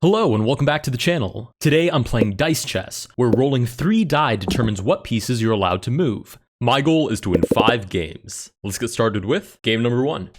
Hello and welcome back to the channel. Today I'm playing dice chess, where rolling 3 die determines what pieces you're allowed to move. My goal is to win 5 games. Let's get started with game number 1.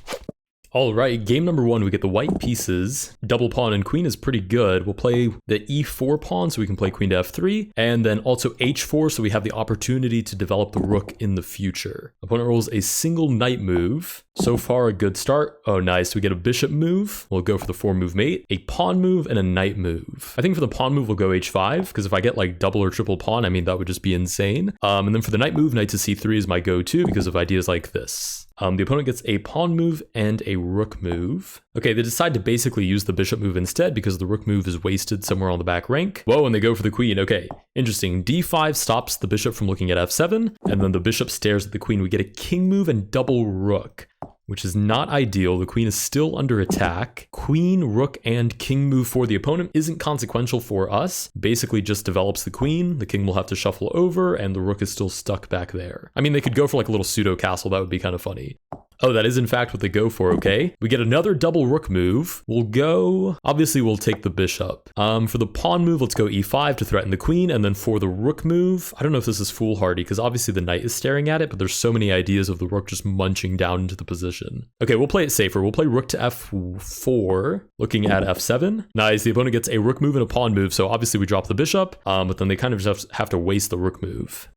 Alright, game number 1, we get the white pieces. Double pawn and queen is pretty good. We'll play the e4 pawn so we can play queen to f3, and then also h4 so we have the opportunity to develop the rook in the future. Opponent rolls a single knight move. So far, a good start. Oh, nice. We get a bishop move. We'll go for the 4-move mate, a pawn move, and a knight move. I think for the pawn move, we'll go h5, because if I get like double or triple pawn, I mean, that would just be insane. And then for the knight move, knight to c3 is my go-to because of ideas like this. The opponent gets a pawn move and a rook move. Okay, they decide to basically use the bishop move instead because the rook move is wasted somewhere on the back rank. Whoa, and they go for the queen. Okay, interesting. d5 stops the bishop from looking at f7, and then the bishop stares at the queen. We get a king move and double rook, which is not ideal. The queen is still under attack. Queen, rook, and king move for the opponent isn't consequential for us. Basically just develops the queen. The king will have to shuffle over, and the rook is still stuck back there. I mean, they could go for like a little pseudo castle. That would be kind of funny. Oh, that is in fact what they go for, okay. We get another double rook move. Obviously we'll take the bishop. For the pawn move, let's go e5 to threaten the queen, and then for the rook move, I don't know if this is foolhardy, because obviously the knight is staring at it, but there's so many ideas of the rook just munching down into the position. Okay, we'll play it safer. We'll play rook to f4, looking at f7. Nice, the opponent gets a rook move and a pawn move, so obviously we drop the bishop, but then they kind of just have to waste the rook move.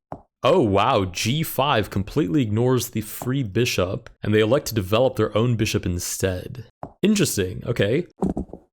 Oh wow, g5 completely ignores the free bishop, and they elect to develop their own bishop instead. Interesting, okay.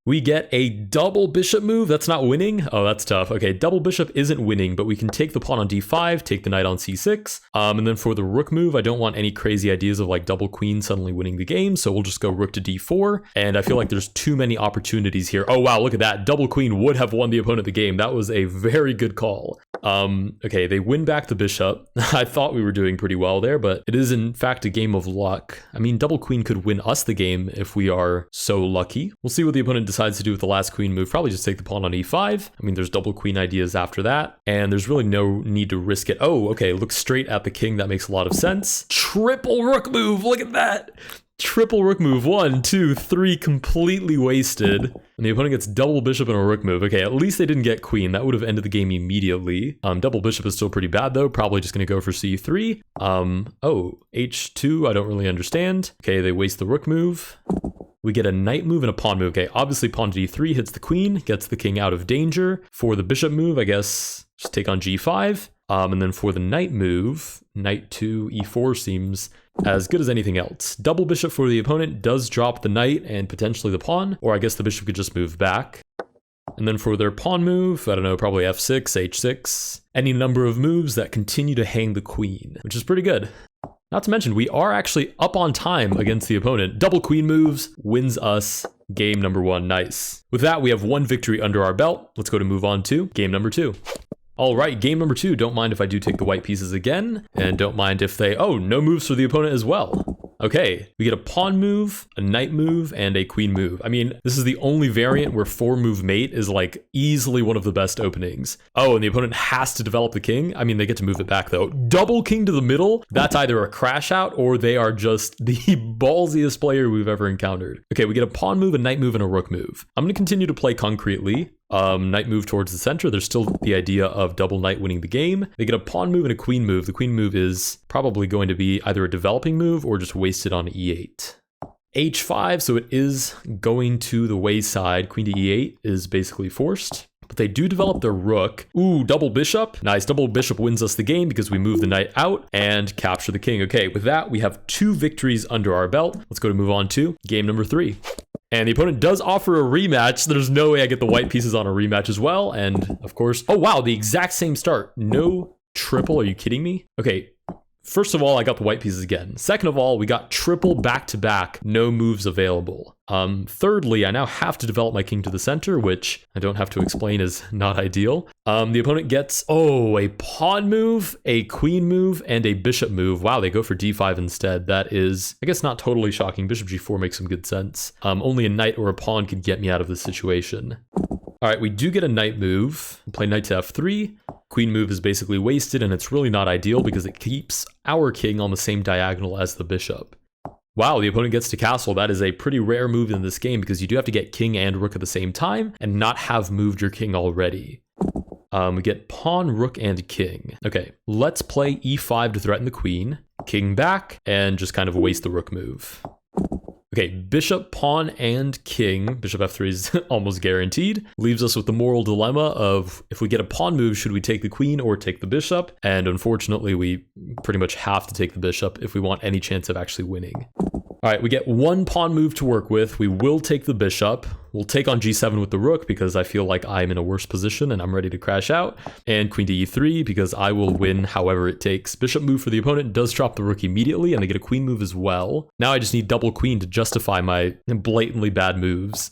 We get a double bishop move. That's not winning. Oh, that's tough. Okay, double bishop isn't winning, but we can take the pawn on d5, take the knight on c6. And then for the rook move, I don't want any crazy ideas of like double queen suddenly winning the game, so we'll just go rook to d4. And I feel like there's too many opportunities here. Oh wow, look at that. Double queen would have won the opponent the game. That was a very good call. Okay, they win back the bishop. I thought we were doing pretty well there, but it is in fact a game of luck. I mean, double queen could win us the game if we are so lucky. We'll see what the opponent decides to do with the last queen move. Probably just take the pawn on e5. I mean, there's double queen ideas after that, and there's really no need to risk it. Oh, okay, look straight at the king. That makes a lot of sense. Triple rook move, look at that. Triple rook move, 1, 2, 3, completely wasted. And the opponent gets double bishop and a rook move. Okay, at least they didn't get queen. That would have ended the game immediately. Double bishop is still pretty bad though. Probably just gonna go for c3. Oh, h2, I don't really understand. Okay, they waste the rook move. We get a knight move and a pawn move. Okay, obviously pawn to d3 hits the queen, gets the king out of danger. For the bishop move, I guess just take on g5. And then for the knight move, knight to e4 seems as good as anything else. Double bishop for the opponent does drop the knight and potentially the pawn, or I guess the bishop could just move back. And then for their pawn move, I don't know, probably f6, h6, any number of moves that continue to hang the queen, which is pretty good. Not to mention, we are actually up on time against the opponent. Double queen moves wins us game number 1. Nice. With that, we have 1 victory under our belt. Let's go to move on to game number 2. All right, game number 2. Don't mind if I do take the white pieces again, and don't mind if they, oh, no moves for the opponent as well. Okay, we get a pawn move, a knight move, and a queen move. I mean, this is the only variant where 4-move mate is like easily one of the best openings. Oh, and the opponent has to develop the king. I mean, they get to move it back though. Double king to the middle, that's either a crash out or they are just the ballsiest player we've ever encountered. Okay, we get a pawn move, a knight move, and a rook move. I'm gonna continue to play concretely. Knight move towards the center. There's still the idea of double knight winning the game. They get a pawn move and a queen move. The queen move is probably going to be either a developing move or just wasted on e8. h5, so it is going to the wayside. Queen to e8 is basically forced. But they do develop their rook. Ooh, double bishop. Nice, double bishop wins us the game because we move the knight out and capture the king. Okay, with that, we have 2 victories under our belt. Let's go to move on to game number 3. And the opponent does offer a rematch. There's no way I get the white pieces on a rematch as well. And of course, oh wow, the exact same start. No triple, are you kidding me? Okay, first of all, I got the white pieces again. Second of all, we got triple back-to-back, no moves available. Thirdly, I now have to develop my king to the center, which I don't have to explain is not ideal. The opponent gets, oh, a pawn move, a queen move, and a bishop move. Wow, they go for d5 instead. That is, I guess, not totally shocking. Bishop g4 makes some good sense. Only a knight or a pawn could get me out of this situation. All right, we do get a knight move. We'll play knight to f3. Queen move is basically wasted, and it's really not ideal because it keeps our king on the same diagonal as the bishop. Wow, the opponent gets to castle. That is a pretty rare move in this game because you do have to get king and rook at the same time and not have moved your king already. We get pawn, rook, and king. Okay, let's play e5 to threaten the queen, king back, and just kind of waste the rook move. Okay, bishop, pawn, and king. Bishop f3 is almost guaranteed. Leaves us with the moral dilemma of if we get a pawn move, should we take the queen or take the bishop? And unfortunately, we pretty much have to take the bishop if we want any chance of actually winning. All right, we get one pawn move to work with. We will take the bishop. We'll take on g7 with the rook because I feel like I'm in a worse position and I'm ready to crash out. And queen to e3 because I will win however it takes. Bishop move for the opponent does drop the rook immediately and they get a queen move as well. Now I just need double queen to justify my blatantly bad moves.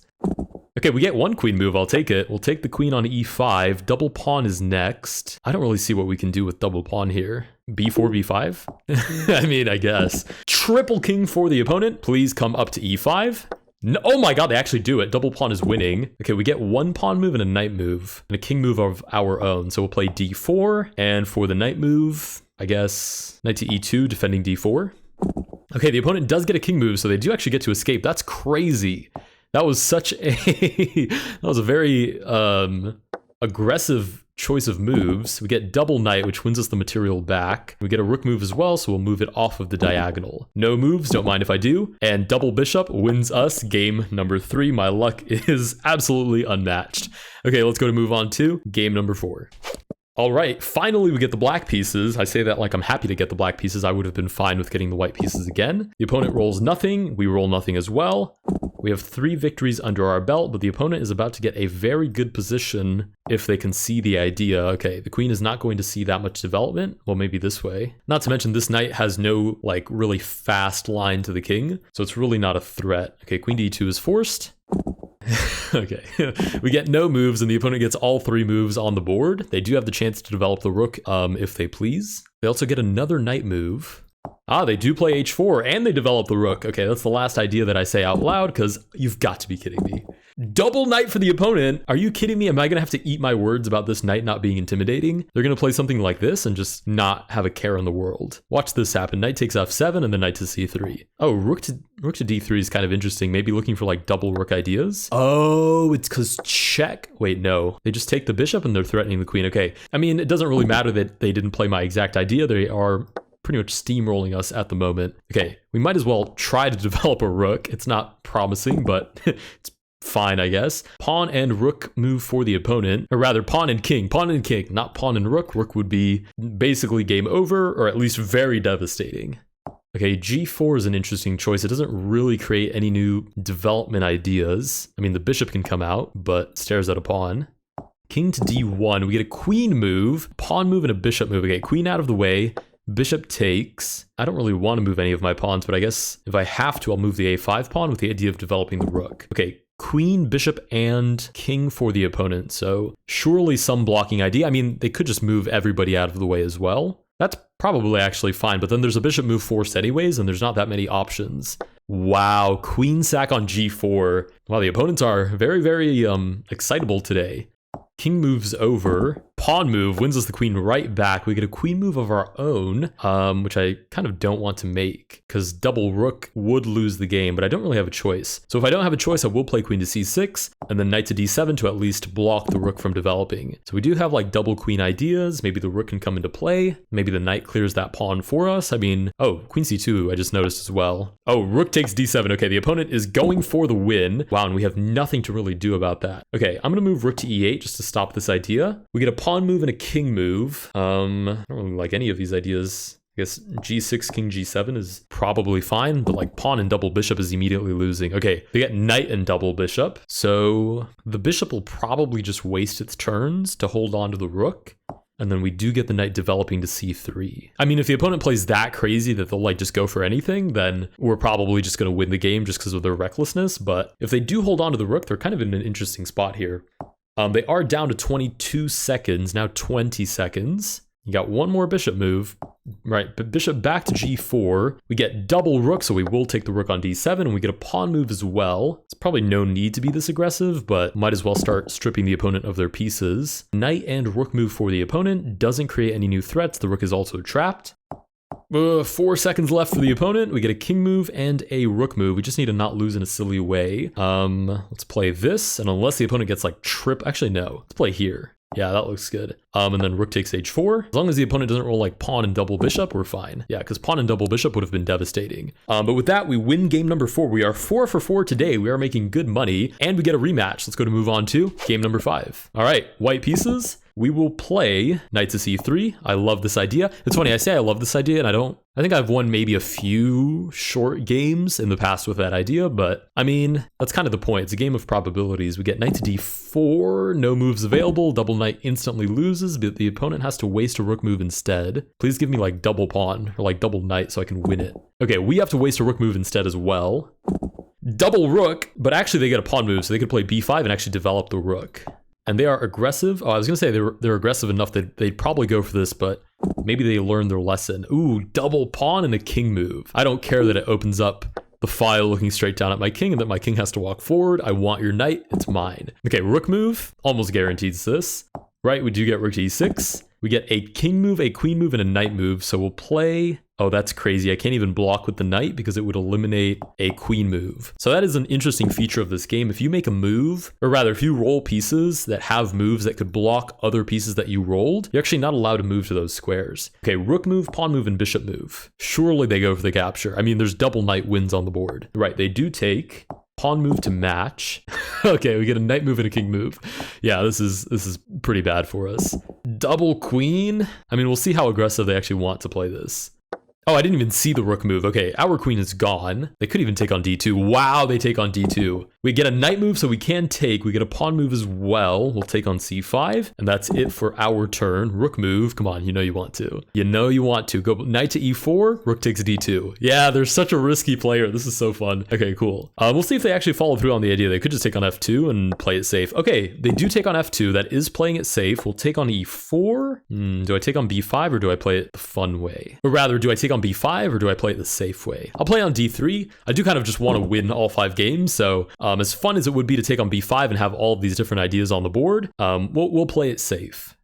Okay, we get one queen move, I'll take it. We'll take the queen on e5. Double pawn is next. I don't really see what we can do with double pawn here. b4, b5? I mean, I guess. Triple king for the opponent. Please come up to e5. No, oh my god, they actually do it. Double pawn is winning. Okay, we get one pawn move and a knight move. And a king move of our own. So we'll play d4. And for the knight move, I guess, knight to e2, defending d4. Okay, the opponent does get a king move, so they do actually get to escape. That's crazy. That was such a that was a very aggressive choice of moves. We get double knight, which wins us the material back. We get a rook move as well, so we'll move it off of the diagonal. No moves, don't mind if I do. And double bishop wins us game number 3. My luck is absolutely unmatched. Okay, let's go to move on to game number 4. All right, finally we get the black pieces. I say that like I'm happy to get the black pieces. I would have been fine with getting the white pieces again. The opponent rolls nothing. We roll nothing as well. We have 3 victories under our belt, but the opponent is about to get a very good position if they can see the idea. Okay, the queen is not going to see that much development. Well, maybe this way. Not to mention this knight has no like really fast line to the king, so it's really not a threat. Okay, queen to e2 is forced. Okay, we get no moves and the opponent gets all 3 moves on the board. They do have the chance to develop the rook if they please. They also get another knight move. Ah, they do play h4 and they develop the rook. Okay, that's the last idea that I say out loud because you've got to be kidding me. Double knight for the opponent. Are you kidding me? Am I going to have to eat my words about this knight not being intimidating? They're going to play something like this and just not have a care in the world. Watch this happen. Knight takes f7 and then knight to c3. Oh, rook to d3 is kind of interesting. Maybe looking for like double rook ideas. Oh, it's because check. Wait, no. They just take the bishop and they're threatening the queen. Okay. I mean, it doesn't really matter that they didn't play my exact idea. They are pretty much steamrolling us at the moment. Okay, we might as well try to develop a rook. It's not promising, but it's fine, I guess. Pawn and rook move for the opponent, or rather pawn and king, not pawn and rook. Rook would be basically game over, or at least very devastating. Okay, g4 is an interesting choice. It doesn't really create any new development ideas. I mean, the bishop can come out, but stares at a pawn. King to d1, we get a queen move, pawn move, and a bishop move. Okay, queen out of the way. Bishop takes. I don't really want to move any of my pawns, but I guess if I have to, I'll move the a5 pawn with the idea of developing the rook. Okay, queen, bishop, and king for the opponent. So surely some blocking idea. I mean, they could just move everybody out of the way as well. That's probably actually fine, but then there's a bishop move forced anyways, and there's not that many options. Wow, queen sack on g4. Wow, the opponents are very, very excitable today. King moves over. Pawn move wins us the queen right back. We get a queen move of our own, which I kind of don't want to make because double rook would lose the game, but I don't really have a choice. So if I don't have a choice, I will play queen to c6 and then knight to d7 to at least block the rook from developing. So we do have like double queen ideas. Maybe the rook can come into play. Maybe the knight clears that pawn for us. I mean, oh, queen c2, I just noticed as well. Oh, rook takes d7. Okay, the opponent is going for the win. Wow, and we have nothing to really do about that. Okay, I'm going to move rook to e8 just to stop this idea. We get a pawn move and a king move. I don't really like any of these ideas. I guess g6, king g7 is probably fine, but like pawn and double bishop is immediately losing. Okay, they get knight and double bishop. So the bishop will probably just waste its turns to hold on to the rook. And then we do get the knight developing to c3. I mean, if the opponent plays that crazy that they'll like just go for anything, then we're probably just going to win the game just because of their recklessness. But if they do hold on to the rook, they're kind of in an interesting spot here. They are down to 22 seconds, now 20 seconds. You got one more bishop move, right? But bishop back to g4. We get double rook, so we will take the rook on d7, and we get a pawn move as well. It's probably no need to be this aggressive, but might as well start stripping the opponent of their pieces. Knight and rook move for the opponent. Doesn't create any new threats. The rook is also trapped. 4 seconds left for the opponent. We get a king move and a rook move. We just need to not lose in a silly way. Let's play this, and unless the opponent gets like actually no, let's play here. Yeah, that looks good. And then rook takes h4. As long as the opponent doesn't roll like pawn and double bishop, we're fine. Yeah, because pawn and double bishop would have been devastating. But with that, we win game number 4. We are 4 for 4 today. We are making good money, and we get a rematch. Let's go to move on to game number 5. All right, white pieces. We will play knight to c3. I love this idea. It's funny, I say I love this idea, and I think I've won maybe a few short games in the past with that idea, but I mean, that's kind of the point. It's a game of probabilities. We get knight to d4, no moves available, double knight instantly loses, but the opponent has to waste a rook move instead. Please give me like double pawn or like double knight so I can win it. Okay, we have to waste a rook move instead as well. Double rook, but actually they get a pawn move, so they could play b5 and actually develop the rook. And they are aggressive. Oh, I was gonna say they're aggressive enough that they'd probably go for this, but maybe they learned their lesson. Ooh, double pawn and a king move. I don't care that it opens up the file looking straight down at my king and that my king has to walk forward. I want your knight, it's mine. Okay, rook move, almost guarantees this. Right, we do get rook to e6. We get a king move, a queen move, and a knight move. So we'll play... Oh, that's crazy. I can't even block with the knight because it would eliminate a queen move. So that is an interesting feature of this game. If you make a move, or rather, if you roll pieces that have moves that could block other pieces that you rolled, you're actually not allowed to move to those squares. Okay, rook move, pawn move, and bishop move. Surely they go for the capture. I mean, there's double knight wins on the board. Right, they do take... Pawn move to match. Okay, we get a knight move and a king move. Yeah, this is pretty bad for us. Double queen. I mean, we'll see how aggressive they actually want to play this. Oh, I didn't even see the rook move. Okay, our queen is gone. They could even take on d2. Wow, they take on d2. We get a knight move, so we can take. We get a pawn move as well. We'll take on c5, and that's it for our turn. Rook move. Come on, you know you want to. You know you want to. Go knight to e4, rook takes d2. Yeah, they're such a risky player. This is so fun. Okay, cool. We'll see if they actually follow through on the idea. They could just take on f2 and play it safe. Okay, they do take on f2. That is playing it safe. We'll take on e4. Do I take on b5 or do I play it the fun way? Or rather, do I take on b5 or do I play it the safe way? I'll play on d3. I do kind of just want to win all 5 games, so as fun as it would be to take on b5 and have all of these different ideas on the board, we'll play it safe.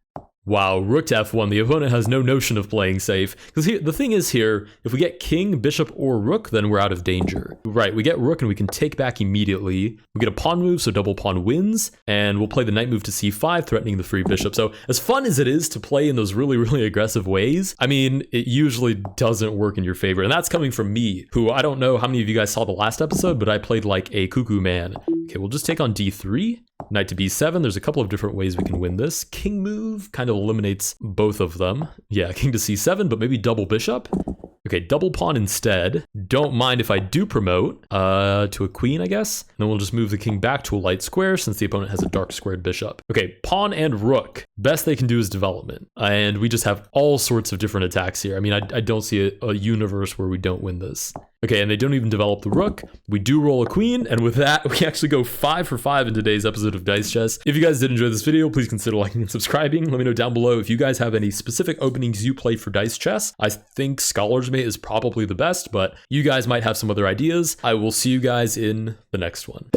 Wow, rook to f1. The opponent has no notion of playing safe. Because the thing is here, if we get king, bishop, or rook, then we're out of danger. Right, we get rook and we can take back immediately. We get a pawn move, so double pawn wins. And we'll play the knight move to c5, threatening the free bishop. So as fun as it is to play in those really, really aggressive ways, I mean, it usually doesn't work in your favor. And that's coming from me, who I don't know how many of you guys saw the last episode, but I played like a cuckoo man. Okay, we'll just take on d3. Knight to b7. There's a couple of different ways we can win this. King move kind of eliminates both of them. Yeah, king to c7, but maybe double bishop. Okay, double pawn instead. Don't mind if I do promote to a queen, I guess. Then we'll just move the king back to a light square since the opponent has a dark squared bishop. Okay, pawn and rook. Best they can do is development. And we just have all sorts of different attacks here. I mean, I don't see a universe where we don't win this. Okay, and they don't even develop the rook. We do roll a queen, and with that, we actually go 5 for 5 in today's episode of Dice Chess. If you guys did enjoy this video, please consider liking and subscribing. Let me know down below if you guys have any specific openings you play for Dice Chess. I think Scholar's Mate is probably the best, but you guys might have some other ideas. I will see you guys in the next one.